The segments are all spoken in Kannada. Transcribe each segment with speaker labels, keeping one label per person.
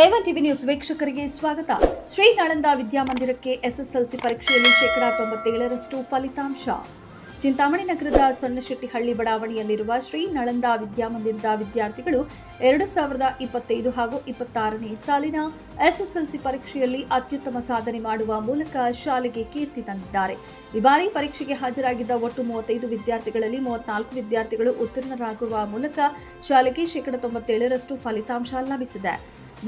Speaker 1: A1 ಟಿವಿ ನ್ಯೂಸ್ ವೀಕ್ಷಕರಿಗೆ ಸ್ವಾಗತ. ಶ್ರೀ ನಳಂದ ವಿದ್ಯಾಮಂದಿರಕ್ಕೆ ಎಸ್ಎಸ್ಎಲ್ಸಿ ಪರೀಕ್ಷೆಯಲ್ಲಿ 97% ಫಲಿತಾಂಶ. ಚಿಂತಾಮಣಿ ನಗರದ ಸೊನ್ನಶೆಟ್ಟಿಹಳ್ಳಿ ಬಡಾವಣೆಯಲ್ಲಿರುವ ಶ್ರೀ ನಳಂದ ವಿದ್ಯಾಮಂದಿರದ ವಿದ್ಯಾರ್ಥಿಗಳು 2025 ಹಾಗೂ 26ನೇ ಸಾಲಿನ ಎಸ್ಎಸ್ಎಲ್ಸಿ ಪರೀಕ್ಷೆಯಲ್ಲಿ ಅತ್ಯುತ್ತಮ ಸಾಧನೆ ಮಾಡುವ ಮೂಲಕ ಶಾಲೆಗೆ ಕೀರ್ತಿ ತಂದಿದ್ದಾರೆ. ಈ ಬಾರಿ ಪರೀಕ್ಷೆಗೆ ಹಾಜರಾಗಿದ್ದ ಒಟ್ಟು 35 ವಿದ್ಯಾರ್ಥಿಗಳಲ್ಲಿ 34 ವಿದ್ಯಾರ್ಥಿಗಳು ಉತ್ತೀರ್ಣರಾಗುವ ಮೂಲಕ ಶಾಲೆಗೆ 97% ಫಲಿತಾಂಶ ಲಭಿಸಿದೆ.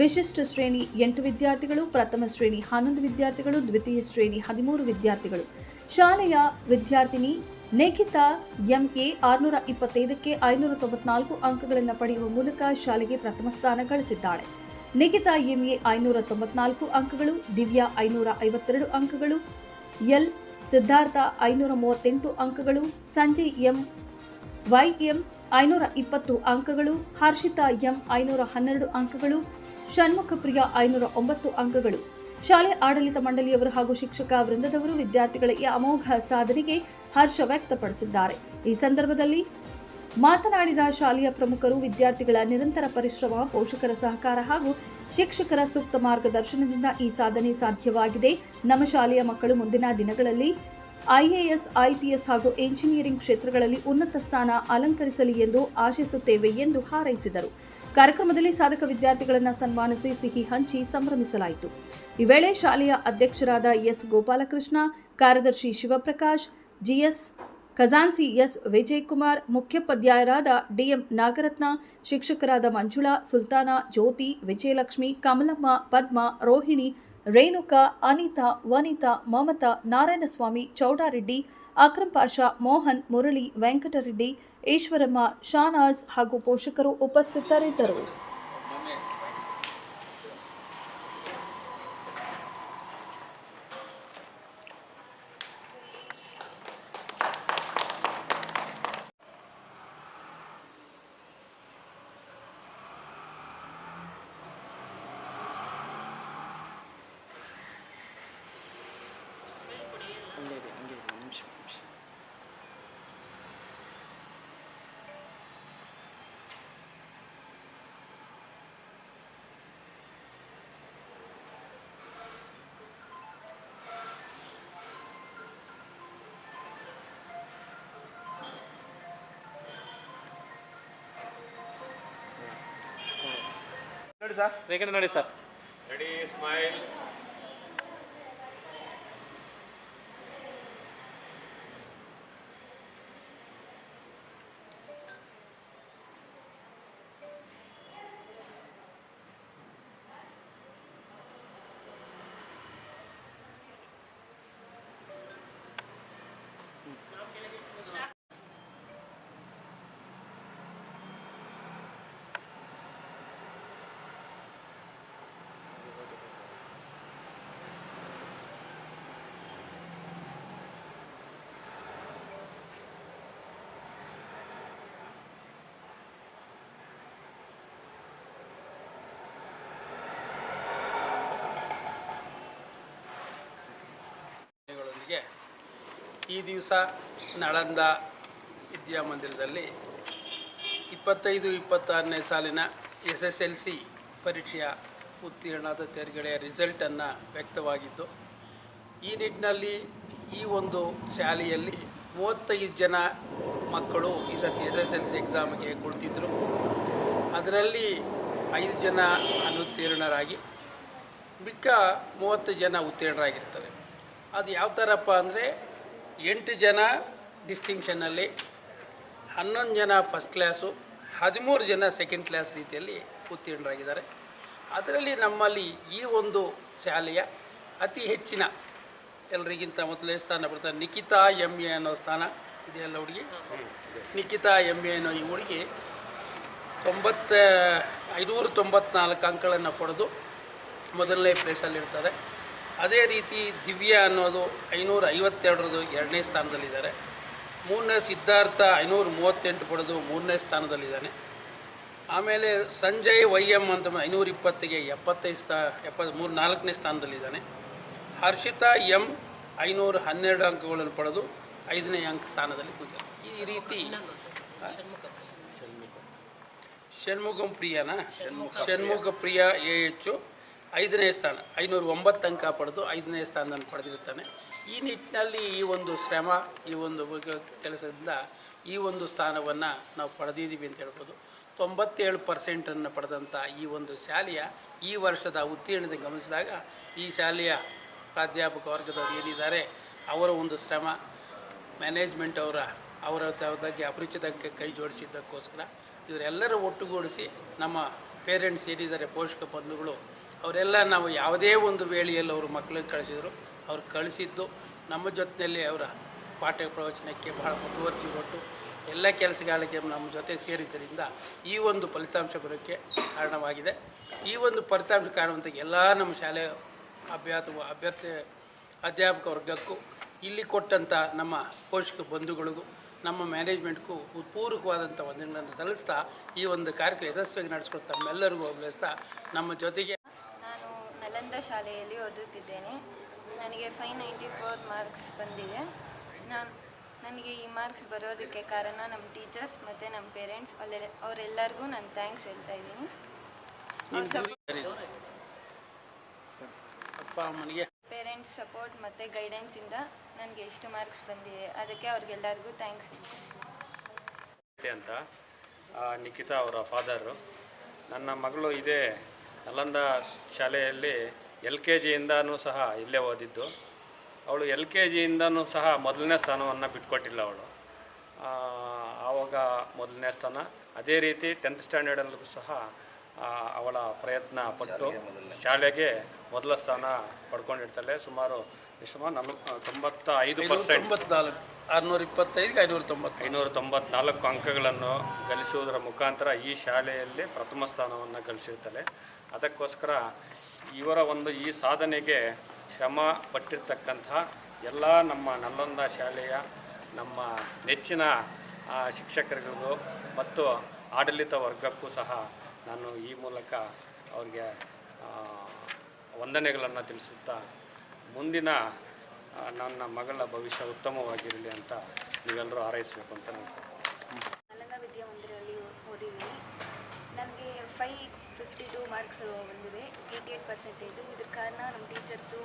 Speaker 1: ವಿಶಿಷ್ಟ ಶ್ರೇಣಿ 8 ವಿದ್ಯಾರ್ಥಿಗಳು, ಪ್ರಥಮ ಶ್ರೇಣಿ 11 ವಿದ್ಯಾರ್ಥಿಗಳು, ದ್ವಿತೀಯ ಶ್ರೇಣಿ 13 ವಿದ್ಯಾರ್ಥಿಗಳು. ಶಾಲೆಯ ವಿದ್ಯಾರ್ಥಿನಿ ನಿಖಿತಾ ಎಂಎ 625ಕ್ಕೆ 594 ಅಂಕಗಳನ್ನು ಪಡೆಯುವ ಮೂಲಕ ಶಾಲೆಗೆ ಪ್ರಥಮ ಸ್ಥಾನ ಗಳಿಸಿದ್ದಾಳೆ. ನಿಖಿತಾ ಎಂಎ 594 ಅಂಕಗಳು, ದಿವ್ಯಾ 552 ಅಂಕಗಳು, ಎಲ್ ಸಿದ್ಧಾರ್ಥ 538 ಅಂಕಗಳು, ಸಂಜಯ್ ವೈಎಂ 520 ಅಂಕಗಳು, ಹರ್ಷಿತಾ ಎಂ 512 ಅಂಕಗಳು, ಷಣ್ಮುಖಪ್ರಿಯ 509 ಅಂಕಗಳು. ಶಾಲೆ ಆಡಳಿತ ಮಂಡಳಿಯವರು ಹಾಗೂ ಶಿಕ್ಷಕ ವೃಂದದವರು ವಿದ್ಯಾರ್ಥಿಗಳ ಈ ಅಮೋಘ ಸಾಧನೆಗೆ ಹರ್ಷ ವ್ಯಕ್ತಪಡಿಸಿದ್ದಾರೆ. ಈ ಸಂದರ್ಭದಲ್ಲಿ ಮಾತನಾಡಿದ ಶಾಲೆಯ ಪ್ರಮುಖರು, ವಿದ್ಯಾರ್ಥಿಗಳ ನಿರಂತರ ಪರಿಶ್ರಮ, ಪೋಷಕರ ಸಹಕಾರ ಹಾಗೂ ಶಿಕ್ಷಕರ ಸೂಕ್ತ ಮಾರ್ಗದರ್ಶನದಿಂದ ಈ ಸಾಧನೆ ಸಾಧ್ಯವಾಗಿದೆ. ನಮ್ಮ ಶಾಲೆಯ ಮಕ್ಕಳು ಮುಂದಿನ ದಿನಗಳಲ್ಲಿ ಐಎಎಸ್, ಐಪಿಎಸ್ ಹಾಗೂ ಎಂಜಿನಿಯರಿಂಗ್ ಕ್ಷೇತ್ರಗಳಲ್ಲಿ ಉನ್ನತ ಸ್ಥಾನ ಅಲಂಕರಿಸಲಿ ಎಂದು ಆಶಿಸುತ್ತೇವೆ ಎಂದು ಹಾರೈಸಿದರು. ಕಾರ್ಯಕ್ರಮದಲ್ಲಿ ಸಾಧಕ ವಿದ್ಯಾರ್ಥಿಗಳನ್ನು ಸನ್ಮಾನಿಸಿ ಸಿಹಿ ಹಂಚಿ ಸಂಭ್ರಮಿಸಲಾಯಿತು. ಈ ವೇಳೆ ಶಾಲೆಯ ಅಧ್ಯಕ್ಷರಾದ ಎಸ್ ಗೋಪಾಲಕೃಷ್ಣ, ಕಾರ್ಯದರ್ಶಿ ಶಿವಪ್ರಕಾಶ್, ಜಿಎಸ್ ಖಜಾನ್ಸಿ, ಎಸ್ ವಿಜಯಕುಮಾರ್, ಮುಖ್ಯೋಪಾಧ್ಯಾಯರಾದ ಡಿಎಂ ನಾಗರತ್ನ, ಶಿಕ್ಷಕರಾದ ಮಂಜುಳಾ, ಸುಲ್ತಾನ, ಜ್ಯೋತಿ, ವಿಜಯಲಕ್ಷ್ಮಿ, ಕಮಲಮ್ಮ, ಪದ್ಮ, ರೋಹಿಣಿ, ರೇಣುಕಾ, ಅನಿತಾ, ವನಿತಾ, ಮಮತಾ, ನಾರಾಯಣಸ್ವಾಮಿ, ಚೌಡಾರೆಡ್ಡಿ, ಅಕ್ರಂ ಪಾಷಾ, ಮೋಹನ್, ಮುರಳಿ, ವೆಂಕಟರೆಡ್ಡಿ, ಈಶ್ವರಮ್ಮ, ಶಾನಾಜ್ ಹಾಗೂ ಪೋಷಕರು ಉಪಸ್ಥಿತರಿದ್ದರು.
Speaker 2: ನೋಡಿ ಸರ್, ರೇಖೆ ನೋಡಿ ಸರ್.
Speaker 3: Ready, smile.
Speaker 4: ಈ ದಿವಸ ನಳಂದ ವಿದ್ಯಾಮಂದಿರದಲ್ಲಿ 25-26ನೇ ಸಾಲಿನ SSLC ಪರೀಕ್ಷೆಯ ಉತ್ತೀರ್ಣದ ತೇರ್ಗಡೆಯ ರಿಸಲ್ಟನ್ನು ವ್ಯಕ್ತವಾಗಿದ್ದು, ಈ ನಿಟ್ಟಿನಲ್ಲಿ ಈ ಒಂದು ಶಾಲೆಯಲ್ಲಿ 35 ಜನ ಮಕ್ಕಳು ಈ ಸತಿ SSLC ಎಕ್ಸಾಮ್ಗೆ ಕುಳಿತಿದ್ದರು. ಅದರಲ್ಲಿ 5 ಜನ ಅನುತ್ತೀರ್ಣರಾಗಿ ಮಿಕ್ಕ 30 ಜನ ಉತ್ತೀರ್ಣರಾಗಿರ್ತಾರೆ. ಅದು ಯಾವ ಥರಪ್ಪ ಅಂದರೆ 8 ಜನ ಡಿಸ್ಟಿಂಕ್ಷನಲ್ಲಿ, 11 ಜನ ಫಸ್ಟ್ ಕ್ಲಾಸು, 13 ಜನ ಸೆಕೆಂಡ್ ಕ್ಲಾಸ್ ರೀತಿಯಲ್ಲಿ ಉತ್ತೀರ್ಣರಾಗಿದ್ದಾರೆ. ಅದರಲ್ಲಿ ನಮ್ಮಲ್ಲಿ ಈ ಒಂದು ಶಾಲೆಯ ಅತಿ ಹೆಚ್ಚಿನ ಎಲ್ಲರಿಗಿಂತ ಮೊದಲೇ ಸ್ಥಾನ ಬರ್ತಾರೆ ನಿಖಿತಾ ಎಂಎ ಅನ್ನೋ ಸ್ಥಾನ ಇದೆಯಲ್ಲ ಹುಡುಗಿ, ನಿಖಿತಾ ಎಂಎ ಅನ್ನೋ ಈ ಹುಡುಗಿ 594 ಅಂಕಗಳನ್ನು ಪಡೆದು ಮೊದಲನೇ ಪ್ಲೇಸಲ್ಲಿರ್ತದೆ. ಅದೇ ರೀತಿ ದಿವ್ಯಾ ಅನ್ನೋದು 552 2ನೇ ಸ್ಥಾನದಲ್ಲಿದ್ದಾರೆ. 3ನೇ ಸಿದ್ಧಾರ್ಥ 538 ಪಡೆದು 3ನೇ ಸ್ಥಾನದಲ್ಲಿದ್ದಾನೆ. ಆಮೇಲೆ ಸಂಜಯ್ ವೈಎಂ ಅಂತ 520ಗೆ 4ನೇ ಸ್ಥಾನದಲ್ಲಿದ್ದಾನೆ. ಹರ್ಷಿತಾ ಎಂ 512 ಅಂಕಗಳನ್ನು ಪಡೆದು 5ನೇ ಸ್ಥಾನದಲ್ಲಿ ಕೂತಿದ್ದಾರೆ. ಈ ರೀತಿ ಷಣ್ಮುಖಂ ಪ್ರಿಯನಾ ಷಣ್ಮುಖ ಪ್ರಿಯ AH 5ನೇ ಸ್ಥಾನ 509 ಅಂಕ ಪಡೆದು 5ನೇ ಸ್ಥಾನವನ್ನು ಪಡೆದಿರುತ್ತಾನೆ. ಈ ನಿಟ್ಟಿನಲ್ಲಿ ಈ ಒಂದು ಶ್ರಮ, ಈ ಒಂದು ಕೆಲಸದಿಂದ ಈ ಒಂದು ಸ್ಥಾನವನ್ನು ನಾವು ಪಡೆದಿದ್ದೀವಿ ಅಂತ ಹೇಳ್ಬೋದು. 97% ಪಡೆದಂಥ ಈ ಒಂದು ಶಾಲೆಯ ಈ ವರ್ಷದ ಉತ್ತೀರ್ಣತೆ ಗಮನಿಸಿದಾಗ ಈ ಶಾಲೆಯ ಪ್ರಾಧ್ಯಾಪಕ ವರ್ಗದವರು ಏನಿದ್ದಾರೆ ಅವರ ಒಂದು ಶ್ರಮ, ಮ್ಯಾನೇಜ್ಮೆಂಟ್ ಅವರ ಬಗ್ಗೆ ಅಪರಿಚಿತಕ್ಕೆ ಕೈ ಜೋಡಿಸಿದ್ದಕ್ಕೋಸ್ಕರ ಇವರೆಲ್ಲರೂ ಒಟ್ಟುಗೂಡಿಸಿ ನಮ್ಮ ಪೇರೆಂಟ್ಸ್ ಏನಿದ್ದಾರೆ, ಪೋಷಕ ಬಂಧುಗಳು ಅವರೆಲ್ಲ ನಾವು ಯಾವುದೇ ಒಂದು ವೇಳೆಯಲ್ಲಿ ಅವರು ಮಕ್ಕಳಿಗೆ ಕಳಿಸಿದರು. ಅವ್ರು ಕಳಿಸಿದ್ದು ನಮ್ಮ ಜೊತೆಯಲ್ಲಿ ಅವರ ಪಾಠ ಪ್ರವಚನಕ್ಕೆ ಬಹಳ ಮುತುವರ್ಜಿ ಕೊಟ್ಟು ಎಲ್ಲ ಕೆಲಸಗಳಿಗೆ ನಮ್ಮ ಜೊತೆಗೆ ಸೇರಿದ್ದರಿಂದ ಈ ಒಂದು ಫಲಿತಾಂಶ ಬರೋಕ್ಕೆ ಕಾರಣವಾಗಿದೆ. ಈ ಒಂದು ಫಲಿತಾಂಶ ಕಾರಣವಂತ ಎಲ್ಲ ನಮ್ಮ ಶಾಲೆ ಅಧ್ಯಾಪಕ ವರ್ಗಕ್ಕೂ ಇಲ್ಲಿ ಕೊಟ್ಟಂಥ ನಮ್ಮ ಪೋಷಕ ಬಂಧುಗಳಿಗೂ ನಮ್ಮ ಮ್ಯಾನೇಜ್ಮೆಂಟ್ಗೂ ಪೂರಕವಾದಂಥ ವಂದನೆಗಳನ್ನು ಸಲ್ಲಿಸ್ತಾ ಈ ಒಂದು ಕಾರ್ಯಕ್ರಮ ಯಶಸ್ವಿಯಾಗಿ ನಡೆಸ್ಕೊಳ್ತಾ ನಮ್ಮೆಲ್ಲರಿಗೂ ಅಭಿನಯಿಸ್ತಾ ನಮ್ಮ ಜೊತೆಗೆ
Speaker 2: ನಾನು ನಲಂದ ಶಾಲೆಯಲ್ಲಿ ಓದುತ್ತಿದ್ದೇನೆ. ನನಗೆ 594 ಮಾರ್ಕ್ಸ್ ಬಂದಿದೆ. ನನಗೆ ಈ ಮಾರ್ಕ್ಸ್ ಬರೋದಕ್ಕೆ ಕಾರಣ ನಮ್ಮ ಟೀಚರ್ಸ್ ಮತ್ತು ನಮ್ಮ ಪೇರೆಂಟ್ಸ್ ಅವರೆಲ್ಲರಿಗೂ ನಾನು ಥ್ಯಾಂಕ್ಸ್ ಹೇಳ್ತಾ ಇದ್ದೀನಿ.
Speaker 4: ಅಪ್ಪ ಅಮ್ಮನಿಗೆ
Speaker 2: ಪೇರೆಂಟ್ಸ್ ಸಪೋರ್ಟ್ ಮತ್ತು ಗೈಡೆನ್ಸಿಂದ ನನಗೆ ಎಷ್ಟು ಮಾರ್ಕ್ಸ್ ಬಂದಿದೆ, ಅದಕ್ಕೆ ಅವ್ರಿಗೆಲ್ಲರಿಗೂ ಥ್ಯಾಂಕ್ಸ್
Speaker 5: ಅಂತ ನಿಖಿತಾ ಅವರ ಫಾದರು. ನನ್ನ ಮಗಳು ಇದೇ ನಲಂದ ಶಾಲೆಯಲ್ಲಿ LKGಯಿಂದನೂ ಸಹ ಇಲ್ಲೇ ಓದಿದ್ದು. ಅವಳು LKGಯಿಂದನೂ ಸಹ ಮೊದಲನೇ ಸ್ಥಾನವನ್ನು ಬಿಟ್ಕೊಟ್ಟಿಲ್ಲ ಅವಳು. ಆವಾಗ ಮೊದಲನೇ ಸ್ಥಾನ, ಅದೇ ರೀತಿ 10th ಸ್ಟ್ಯಾಂಡರ್ಡಲ್ಲೂ ಸಹ ಅವಳ ಪ್ರಯತ್ನ ಪಟ್ಟು ಶಾಲೆಗೆ ಮೊದಲ ಸ್ಥಾನ ಪಡ್ಕೊಂಡಿರ್ತಾಳೆ. ಸುಮಾರು 95%, 594 ಅಂಕಗಳನ್ನು ಗಳಿಸುವುದರ ಮುಖಾಂತರ ಈ ಶಾಲೆಯಲ್ಲಿ ಪ್ರಥಮ ಸ್ಥಾನವನ್ನು ಗಳಿಸಿರ್ತಾಳೆ. ಅದಕ್ಕೋಸ್ಕರ ಇವರ ಈ ಸಾಧನೆಗೆ ಶ್ರಮ ಪಟ್ಟಿರ್ತಕ್ಕಂತಹ ಎಲ್ಲ ನಮ್ಮ ನಲಂದ ಶಾಲೆಯ ನಮ್ಮ ನೆಚ್ಚಿನ ಶಿಕ್ಷಕರಿಗೂ ಮತ್ತು ಆಡಳಿತ ವರ್ಗಕ್ಕೂ ಸಹ ನಾನು ಈ ಮೂಲಕ ಅವ್ರಿಗೆ ವಂದನೆಗಳನ್ನು ತಿಳಿಸುತ್ತಾ ಮುಂದಿನ ನನ್ನ ಮಗಳ ಭವಿಷ್ಯ ಉತ್ತಮವಾಗಿರಲಿ ಅಂತ ನೀವೆಲ್ಲರೂ ಹಾರೈಸಬೇಕು ಅಂತ ನಾನು
Speaker 6: ನಲಂದ ವಿದ್ಯಾಮಂದಿರಲ್ಲಿ ಓದಿದ್ದೀನಿ. ನನಗೆ 552 ಮಾರ್ಕ್ಸ್ ಬಂದಿದೆ, 88%. ಇದ್ರ ಕಾರಣ ನಮ್ಮ ಟೀಚರ್ಸು,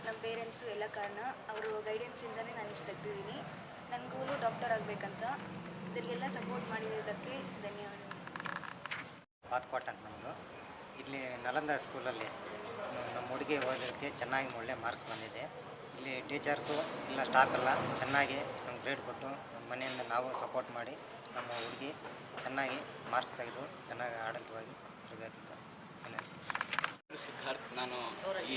Speaker 6: ನಮ್ಮ ಪೇರೆಂಟ್ಸು ಎಲ್ಲ ಕಾರಣ. ಅವರು ಗೈಡೆನ್ಸಿಂದನೇ ನಾನು ಇಷ್ಟು ತೆಗೆದಿದ್ದೀನಿ. ನನ್ನ ಗೋಲು ಡಾಕ್ಟರ್ ಆಗಬೇಕಂತ. ಇದರಿಗೆಲ್ಲ ಸಪೋರ್ಟ್ ಮಾಡಿದ್ದಕ್ಕೆ ಧನ್ಯವಾದಗಳು.
Speaker 7: ಪಾತ್ಕೋಟ್ ಅಂತ ನಮ್ಮದು. ಇಲ್ಲಿ ನಲಂದ ಸ್ಕೂಲಲ್ಲಿ ನಮ್ಮ ಹುಡುಗಿ ಓದೋದಕ್ಕೆ ಚೆನ್ನಾಗಿ ಒಳ್ಳೆ ಮಾರ್ಕ್ಸ್ ಬಂದಿದೆ. ಇಲ್ಲಿ ಟೀಚರ್ಸು ಇಲ್ಲ ಸ್ಟಾಫ್ ಎಲ್ಲ ಚೆನ್ನಾಗಿ ನಮ್ಗೆ ಗ್ರೇಡ್ ಕೊಟ್ಟು ನಮ್ಮ ಮನೆಯಿಂದ ನಾವು ಸಪೋರ್ಟ್ ಮಾಡಿ ನಮ್ಮ ಹುಡುಗಿ ಚೆನ್ನಾಗಿ ಮಾರ್ಕ್ಸ್ ತೆಗೆದು ಚೆನ್ನಾಗಿ ಆಡಳಿತವಾಗಿ ಇರಬೇಕಿತ್ತು.
Speaker 8: ಸಿದ್ಧಾರ್ಥ್, ನಾನು ಈ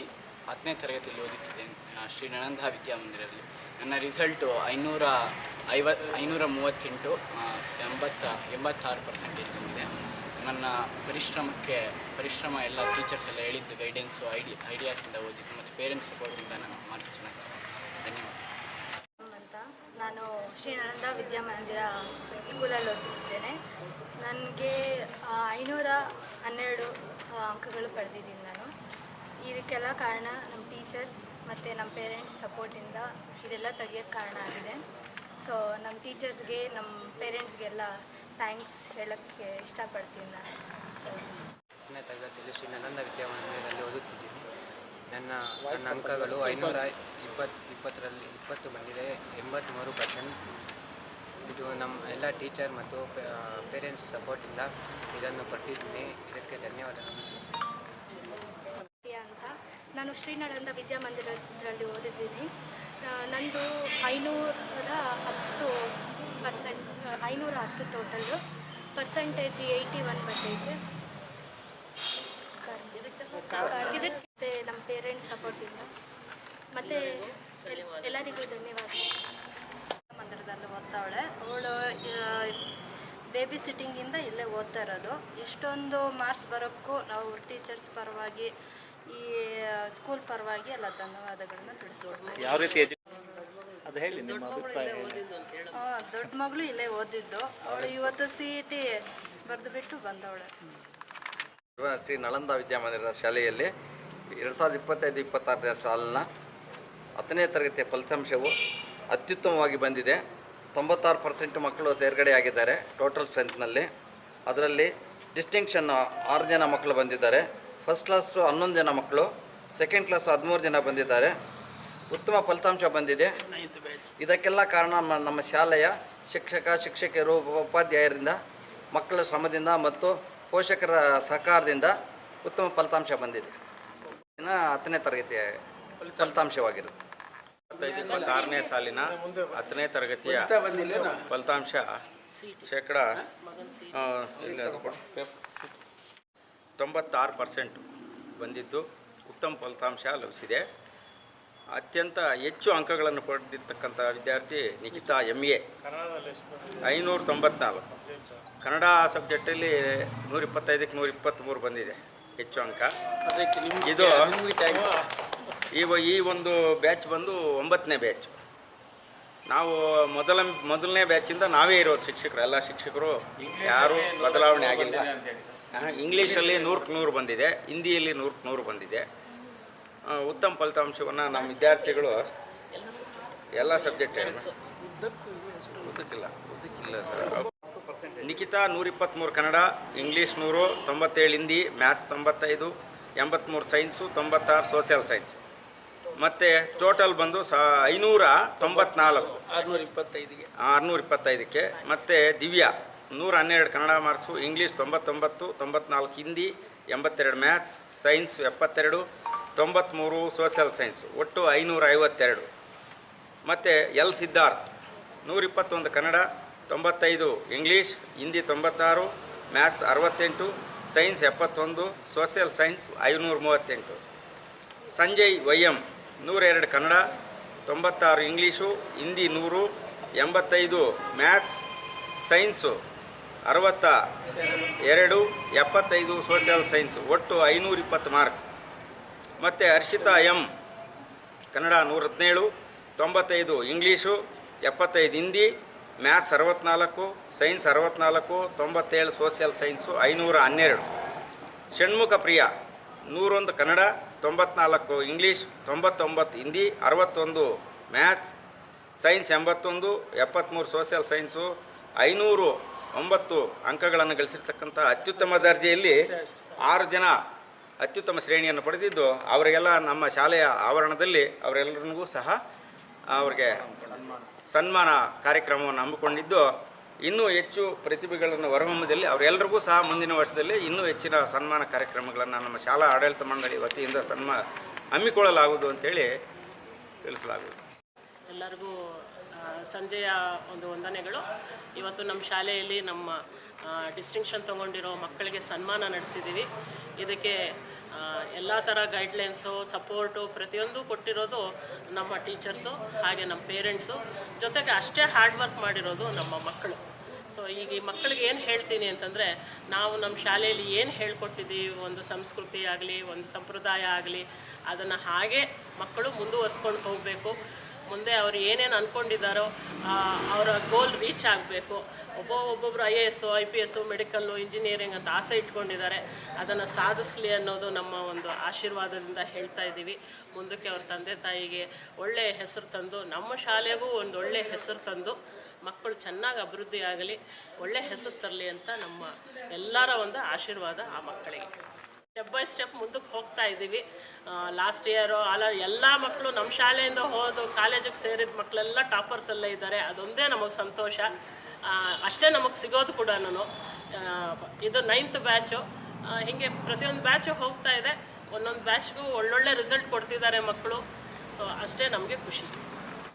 Speaker 8: 10ನೇ ತರಗತಿಯಲ್ಲಿ ಓದುತ್ತಿದ್ದೇನೆ ಶ್ರೀ ನಳಂದ ವಿದ್ಯಾಮಂದಿರಲ್ಲಿ. ನನ್ನ ರಿಸಲ್ಟು 538, 86% ಬಂದಿದೆ. ನನ್ನ ಪರಿಶ್ರಮ ಎಲ್ಲ ಟೀಚರ್ಸ್ ಎಲ್ಲ ಹೇಳಿದ್ದು, ಗೈಡೆನ್ಸು, ಐಡಿಯಾಸಿಂದ ಓದಿದ್ದು ಮತ್ತು ಪೇರೆಂಟ್ಸ್ ಸಪೋರ್ಟಿಂದ ನಾನು ಮಾರ್ಕ್ಸ್ ಚೆನ್ನಾಗಿ. ಧನ್ಯವಾದ.
Speaker 6: ಅಂತ ನಾನು ಶ್ರೀ ನಳಂದ ವಿದ್ಯಾಮಂದಿರ ಸ್ಕೂಲಲ್ಲಿ ಓದುತ್ತಿದ್ದೇನೆ. ನನಗೆ 512 ಅಂಕಗಳು ಪಡೆದಿದ್ದೀನಿ ನಾನು. ಇದಕ್ಕೆಲ್ಲ ಕಾರಣ ನಮ್ಮ ಟೀಚರ್ಸ್ ಮತ್ತು ನಮ್ಮ ಪೇರೆಂಟ್ಸ್ ಸಪೋರ್ಟಿಂದ ಇದೆಲ್ಲ ತೆಗಿಯೋಕ್ಕೆ ಕಾರಣ ಆಗಿದೆ. ಸೊ ನಮ್ಮ ಟೀಚರ್ಸ್ಗೆ, ನಮ್ಮ ಪೇರೆಂಟ್ಸ್ಗೆಲ್ಲ ಥ್ಯಾಂಕ್ಸ್ ಹೇಳೋಕ್ಕೆ ಇಷ್ಟಪಡ್ತೀನಿ ನಾನು. ಸೊ
Speaker 9: 10ನೇ ತರಗತಿಯಲ್ಲಿ ಶ್ರೀ ನಳಂದ ವಿದ್ಯಾಮಂದಿರದಲ್ಲಿ ಓದುತ್ತಿದ್ದೀನಿ. ನನ್ನ ಅಂಕಗಳು 520 ಬಂದಿದೆ, 83%. ಇದು ನಮ್ಮ ಎಲ್ಲ ಟೀಚರ್ ಮತ್ತು ಪೇರೆಂಟ್ಸ್ ಸಪೋರ್ಟಿಂದ ಇದನ್ನು ಪಡೆದಿದ್ದೀನಿ. ಇದಕ್ಕೆ ಧನ್ಯವಾದಗಳನ್ನು ತಿಳಿಸ್ತೀನಿ
Speaker 6: ಅಂತ. ನಾನು ಶ್ರೀ ನಳಂದ ವಿದ್ಯಾಮಂದಿರದಲ್ಲಿ ಓದಿದ್ದೀನಿ. ನಂದು 510 ಟೋಟಲ್ಲು, ಪರ್ಸೆಂಟೇಜ್ 81 ಬಂದೈತೆ. ಇದಕ್ಕೆ ನಮ್ಮ ಪೇರೆಂಟ್ಸ್ ಸಪೋರ್ಟಿಂದ ಮತ್ತು ಎಲ್ಲರಿಗೂ ಧನ್ಯವಾದ.
Speaker 2: ಮಂದಿರದಲ್ಲಿ ಓದ್ತಾವಳೆ. ಅವಳು ಬೇಬಿ ಸಿಟ್ಟಿಂಗಿಂದ ಇಲ್ಲೇ ಓದ್ತಾ ಇರೋದು. ಇಷ್ಟೊಂದು ಮಾರ್ಕ್ಸ್ ಬರೋಕ್ಕೂ ನಾವು ಟೀಚರ್ಸ್ ಪರವಾಗಿ, ಈ ಸ್ಕೂಲ್ ಪರವಾಗಿ ಎಲ್ಲ ಧನ್ಯವಾದಗಳನ್ನ ತಿಳಿಸ್ಕೊಡ್ತೀವಿ.
Speaker 5: ಯಾವ ರೀತಿ ಅದು ಹೇಳಿ ನಿಮ್ಮ ಅಭಿಪ್ರಾಯ.
Speaker 2: ದೊಡ್ಡ ಮಗಳು ಇಲ್ಲೇ ಓದಿದ್ದು. ಅವಳು ಇವತ್ತು CET ಬರೆದು ಬಿಟ್ಟು ಬಂದವಳೆ.
Speaker 10: ಶ್ರೀ ನಳಂದ ವಿದ್ಯಾಮಂದಿರ ಶಾಲೆಯಲ್ಲಿ 2025-26ನೇ ಸಾಲಿನ 10ನೇ ತರಗತಿಯ ಫಲಿತಾಂಶವು ಅತ್ಯುತ್ತಮವಾಗಿ ಬಂದಿದೆ. 96% ಮಕ್ಕಳು ತೇರ್ಗಡೆಯಾಗಿದ್ದಾರೆ ಟೋಟಲ್ ಸ್ಟ್ರೆಂತ್ನಲ್ಲಿ. ಅದರಲ್ಲಿ ಡಿಸ್ಟಿಂಕ್ಷನ್ 6 ಜನ ಮಕ್ಕಳು ಬಂದಿದ್ದಾರೆ. ಫಸ್ಟ್ ಕ್ಲಾಸ್ 11 ಜನ ಮಕ್ಕಳು, ಸೆಕೆಂಡ್ ಕ್ಲಾಸ್ 13 ಜನ ಬಂದಿದ್ದಾರೆ. ಉತ್ತಮ ಫಲಿತಾಂಶ ಬಂದಿದೆ. ಇದಕ್ಕೆಲ್ಲ ಕಾರಣ ನಮ್ಮ ಶಾಲೆಯ ಶಿಕ್ಷಕರು, ಉಪಾಧ್ಯಾಯರಿಂದ, ಮಕ್ಕಳ ಶ್ರಮದಿಂದ ಮತ್ತು ಪೋಷಕರ ಸಹಕಾರದಿಂದ ಉತ್ತಮ ಫಲಿತಾಂಶ ಬಂದಿದೆ. 10ನೇ ತರಗತಿಯ ಫಲಿತಾಂಶವಾಗಿರುತ್ತೆ.
Speaker 5: 26ನೇ ಸಾಲಿನ 10ನೇ ತರಗತಿಯ ಫಲಿತಾಂಶ ಶೇಕಡ 96% ಬಂದಿದ್ದು ಉತ್ತಮ ಫಲಿತಾಂಶ ಲಭಿಸಿದೆ. ಅತ್ಯಂತ ಹೆಚ್ಚು ಅಂಕಗಳನ್ನು ಪಡೆದಿರ್ತಕ್ಕಂಥ ವಿದ್ಯಾರ್ಥಿ ನಿಖಿತಾ MA 594. ಕನ್ನಡ ಸಬ್ಜೆಕ್ಟಲ್ಲಿ 125ಕ್ಕೆ 123 ಬಂದಿದೆ, ಹೆಚ್ಚು ಅಂಕ. ಇದು ಈ ಒಂದು ಬ್ಯಾಚ್ ಬಂದು 9ನೇ ಬ್ಯಾಚ್. ನಾವು ಮೊದಲನೇ ಬ್ಯಾಚಿಂದ ನಾವೇ ಇರೋದು ಶಿಕ್ಷಕರು, ಎಲ್ಲ ಶಿಕ್ಷಕರು ಯಾರೂ ಬದಲಾವಣೆ ಆಗಿಲ್ಲ. ಇಂಗ್ಲೀಷಲ್ಲಿ 100ಕ್ಕೆ 100 ಬಂದಿದೆ, ಹಿಂದಿಯಲ್ಲಿ 100ಕ್ಕೆ 100 ಬಂದಿದೆ. ಉತ್ತಮ ಫಲಿತಾಂಶವನ್ನು ನಮ್ಮ ವಿದ್ಯಾರ್ಥಿಗಳು ಎಲ್ಲ ಸಬ್ಜೆಕ್ಟ್ ಓದಕ್ಕಿಲ್ಲ sir. Nikhita 123 Kannada, English 100, 97 Hindi, maths 95, 83 science, 96 social science. ಮತ್ತು ಟೋಟಲ್ ಬಂದು 594 625ಕ್ಕೆ. ಮತ್ತು Divya 112 Kannada marks, English 99, 94 Hindi, 82 maths, science 72, 93 social science, ಒಟ್ಟು 552. ಮತ್ತು L Siddharth 121 Kannada, 95 English, Hindi 96, maths 68, science 71, social science 538. Sanjay YM 102 Kannada, 96 English, Hindi 100, 85 maths, science 62, 75 social science, ಒಟ್ಟು 520 ಮಾರ್ಕ್ಸ್. ಮತ್ತು Harshita M Kannada 117, 95 English, 75 Hindi, maths 64, science 64, 97 social science, 512. Shanmukha Priya 101 Kannada, 94 English, 99 Hindi, 61 maths, science 81, 73 social science, 509 ಅಂಕಗಳನ್ನು ಗಳಿಸಿರ್ತಕ್ಕಂಥ ಅತ್ಯುತ್ತಮ ದರ್ಜೆಯಲ್ಲಿ 6 ಜನ ಅತ್ಯುತ್ತಮ ಶ್ರೇಣಿಯನ್ನು ಪಡೆದಿದ್ದು, ಅವರಿಗೆಲ್ಲ ನಮ್ಮ ಶಾಲೆಯ ಆವರಣದಲ್ಲಿ ಅವರೆಲ್ಲರಿಗೂ ಸಹ ಅವರಿಗೆ ಸನ್ಮಾನ ಕಾರ್ಯಕ್ರಮವನ್ನು ಹಮ್ಮಿಕೊಂಡಿದ್ದು, ಇನ್ನೂ ಹೆಚ್ಚು ಪ್ರತಿಭೆಗಳನ್ನು ಹೊರಹೊಮ್ಮದಲ್ಲಿ ಅವರೆಲ್ಲರಿಗೂ ಸಹ ಮುಂದಿನ ವರ್ಷದಲ್ಲಿ ಇನ್ನೂ ಹೆಚ್ಚಿನ ಸನ್ಮಾನ ಕಾರ್ಯಕ್ರಮಗಳನ್ನು ನಮ್ಮ ಶಾಲಾ ಆಡಳಿತ ಮಂಡಳಿ ವತಿಯಿಂದ ಹಮ್ಮಿಕೊಳ್ಳಲಾಗುವುದು ಅಂತೇಳಿ ತಿಳಿಸಲಾಗುವುದು.
Speaker 11: ಎಲ್ಲರಿಗೂ ಸಂಜೆಯ ಒಂದು ವಂದನೆಗಳು. ಇವತ್ತು ನಮ್ಮ ಶಾಲೆಯಲ್ಲಿ ನಮ್ಮ ಡಿಸ್ಟಿಂಕ್ಷನ್ ತೊಗೊಂಡಿರೋ ಮಕ್ಕಳಿಗೆ ಸನ್ಮಾನ ನಡೆಸಿದ್ದೀವಿ. ಇದಕ್ಕೆ ಎಲ್ಲ ಥರ ಗೈಡ್ಲೈನ್ಸು, ಸಪೋರ್ಟು ಪ್ರತಿಯೊಂದು ಕೊಟ್ಟಿರೋದು ನಮ್ಮ ಟೀಚರ್ಸು, ಹಾಗೆ ನಮ್ಮ ಪೇರೆಂಟ್ಸು, ಜೊತೆಗೆ ಅಷ್ಟೇ ಹಾರ್ಡ್ ವರ್ಕ್ ಮಾಡಿರೋದು ನಮ್ಮ ಮಕ್ಕಳು. ಸೊ ಈಗ ಈ ಮಕ್ಕಳಿಗೆ ಏನು ಹೇಳ್ತೀನಿ ಅಂತಂದರೆ, ನಾವು ನಮ್ಮ ಶಾಲೆಯಲ್ಲಿ ಏನು ಹೇಳ್ಕೊಟ್ಟಿದ್ದೀವಿ, ಒಂದು ಸಂಸ್ಕೃತಿ ಆಗಲಿ, ಒಂದು ಸಂಪ್ರದಾಯ ಆಗಲಿ, ಅದನ್ನು ಹಾಗೆ ಮಕ್ಕಳು ಮುಂದುವರ್ಸ್ಕೊಂಡು ಹೋಗಬೇಕು. ಮುಂದೆ ಅವರು ಏನೇನು ಅಂದ್ಕೊಂಡಿದ್ದಾರೋ ಅವರ ಗೋಲ್ ರೀಚ್ ಆಗಬೇಕು. ಒಬ್ಬೊಬ್ಬರು IAS, IPS, ಮೆಡಿಕಲ್ಲು, ಇಂಜಿನಿಯರಿಂಗ್ ಅಂತ ಆಸೆ ಇಟ್ಕೊಂಡಿದ್ದಾರೆ. ಅದನ್ನು ಸಾಧಿಸಲಿ ಅನ್ನೋದು ನಮ್ಮ ಒಂದು ಆಶೀರ್ವಾದದಿಂದ ಹೇಳ್ತಾ ಇದ್ದೀವಿ. ಮುಂದಕ್ಕೆ ಅವ್ರ ತಂದೆ ತಾಯಿಗೆ ಒಳ್ಳೆಯ ಹೆಸರು ತಂದು, ನಮ್ಮ ಶಾಲೆಗೂ ಒಂದು ಒಳ್ಳೆಯ ಹೆಸರು ತಂದು, ಮಕ್ಕಳು ಚೆನ್ನಾಗಿ ಅಭಿವೃದ್ಧಿ ಆಗಲಿ, ಒಳ್ಳೆಯ ಹೆಸರು ತರಲಿ ಅಂತ ನಮ್ಮ ಎಲ್ಲರ ಒಂದು ಆಶೀರ್ವಾದ ಆ ಮಕ್ಕಳಿಗೆ. ಸ್ಟೆಪ್ ಬೈ ಸ್ಟೆಪ್ ಮುಂದಕ್ಕೆ ಹೋಗ್ತಾ ಇದ್ದೀವಿ. ಲಾಸ್ಟ್ ಇಯರು ಎಲ್ಲ ಮಕ್ಕಳು ನಮ್ಮ ಶಾಲೆಯಿಂದ ಹೋದು ಕಾಲೇಜಿಗೆ ಸೇರಿದ ಮಕ್ಕಳೆಲ್ಲ ಟಾಪರ್ಸಲ್ಲೇ ಇದ್ದಾರೆ. ಅದೊಂದೇ ನಮಗೆ ಸಂತೋಷ. ಅಷ್ಟೇ ನಮಗೆ ಸಿಗೋದು ಕೂಡ. ಇದು 9th ಬ್ಯಾಚು. ಹೀಗೆ ಪ್ರತಿಯೊಂದು ಬ್ಯಾಚು ಹೋಗ್ತಾ ಇದೆ. ಒಂದೊಂದು ಬ್ಯಾಚ್ಗೂ ಒಳ್ಳೊಳ್ಳೆ ರಿಸಲ್ಟ್ ಕೊಡ್ತಿದ್ದಾರೆ ಮಕ್ಕಳು. ಸೊ ಅಷ್ಟೇ ನಮಗೆ ಖುಷಿ.